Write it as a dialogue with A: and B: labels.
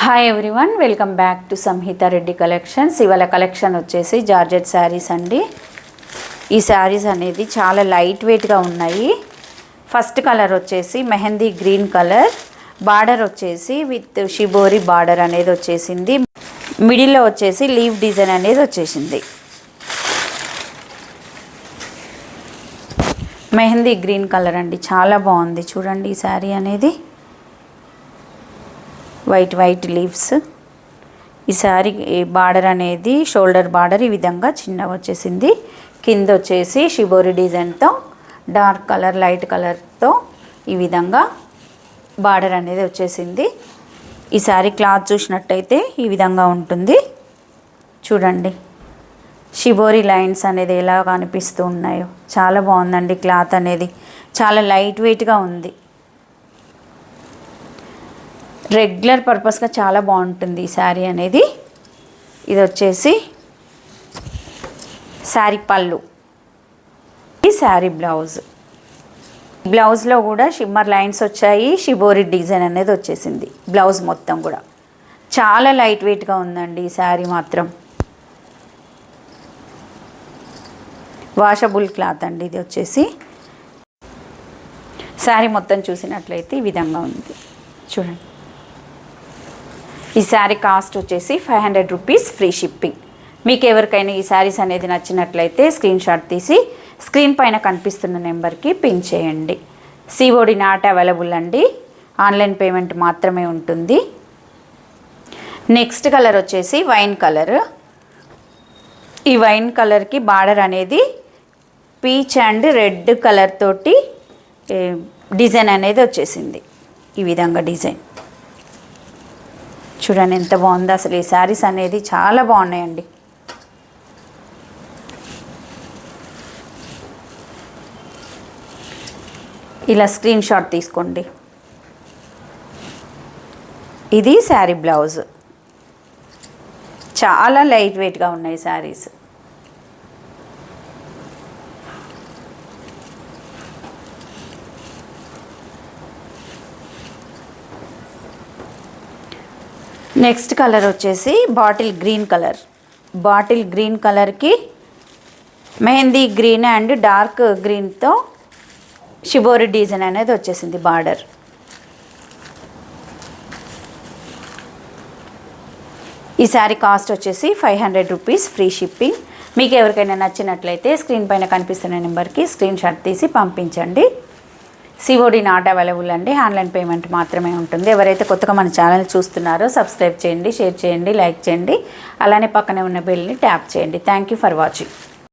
A: Hi everyone, welcome back to Samhita Reddy collections. ఇవాళ collection వచ్చేసి georgette saris అండి. ఈ శారీస్ అనేది చాలా లైట్ వెయిట్గా ఉన్నాయి. ఫస్ట్ కలర్ వచ్చేసి మెహందీ గ్రీన్ కలర్, బార్డర్ వచ్చేసి విత్ షిబోరి బార్డర్ అనేది వచ్చేసింది. మిడిల్లో వచ్చేసి లీవ్ డిజైన్ అనేది వచ్చేసింది. మెహందీ గ్రీన్ కలర్ అండి, చాలా బాగుంది. చూడండి ఈ శారీ అనేది వైట్ లీవ్స్. ఈ శారీ బార్డర్ అనేది షోల్డర్ బార్డర్ ఈ విధంగా చిన్నగా వచ్చేసింది. కింద వచ్చేసి షిబోరి డిజైన్తో డార్క్ కలర్ లైట్ కలర్తో ఈ విధంగా బార్డర్ అనేది వచ్చేసింది. ఈ శారీ క్లాత్ చూసినట్టయితే ఈ విధంగా ఉంటుంది. చూడండి షిబోరి లైన్స్ అనేది ఎలా కనిపిస్తూ ఉన్నాయో, చాలా బాగుందండి. క్లాత్ అనేది చాలా లైట్ వెయిట్గా ఉంది. రెగ్యులర్ పర్పస్గా చాలా బాగుంటుంది ఈ శారీ అనేది. ఇది వచ్చేసి శారీ పళ్ళు, ఈ శారీ బ్లౌజ్లో కూడా షిమ్మర్ లైన్స్ వచ్చాయి. షిబోరి డిజైన్ అనేది వచ్చేసింది. బ్లౌజ్ మొత్తం కూడా చాలా లైట్ వెయిట్గా ఉందండి ఈ శారీ మాత్రం. వాషబుల్ క్లాత్ అండి. ఇది వచ్చేసి శారీ మొత్తం చూసినట్లయితే ఈ విధంగా ఉంది. చూడండి ఈ శారీ కాస్ట్ వచ్చేసి 500 రూపీస్, ఫ్రీ షిప్పింగ్. మీకు ఎవరికైనా ఈ శారీస్ అనేది నచ్చినట్లయితే స్క్రీన్ షాట్ తీసి స్క్రీన్ పైన కనిపిస్తున్న నెంబర్కి పిన్ చేయండి. సిఓడి నాట్ అవైలబుల్ అండి, ఆన్లైన్ పేమెంట్ మాత్రమే ఉంటుంది. నెక్స్ట్ కలర్ వచ్చేసి వైన్ కలర్. ఈ వైన్ కలర్కి బార్డర్ అనేది పీచ్ అండ్ రెడ్ కలర్ తోటి డిజైన్ అనేది వచ్చేసింది. ఈ విధంగా డిజైన్ చూడండి ఎంత బాగుందో. అసలు ఈ శారీస్ అనేది చాలా బాగున్నాయండి. ఇలా స్క్రీన్ షాట్ తీసుకోండి. ఇది శారీ బ్లౌజ్. చాలా లైట్ వెయిట్గా ఉన్నాయి శారీస్. నెక్స్ట్ కలర్ వచ్చేసి బాటిల్ గ్రీన్ కలర్కి మెహందీ గ్రీన్ అండ్ డార్క్ గ్రీన్తో షిబోరి డిజైన్ అనేది వచ్చేసింది బార్డర్. ఈ శారీ కాస్ట్ వచ్చేసి 500 రూపీస్, ఫ్రీ షిప్పింగ్. మీకు ఎవరికైనా నచ్చినట్లయితే స్క్రీన్ పైన కనిపిస్తున్న నెంబర్కి స్క్రీన్ షాట్ తీసి పంపించండి. సిఓడి నాట్ అవైలబుల్ అండి, ఆన్లైన్ పేమెంట్ మాత్రమే ఉంటుంది. ఎవరైతే కొత్తగా మన ఛానల్ చూస్తున్నారో సబ్స్క్రైబ్ చేయండి, షేర్ చేయండి, లైక్ చేయండి. అలానే పక్కనే ఉన్న బెల్ని ట్యాప్ చేయండి. Thank you for watching.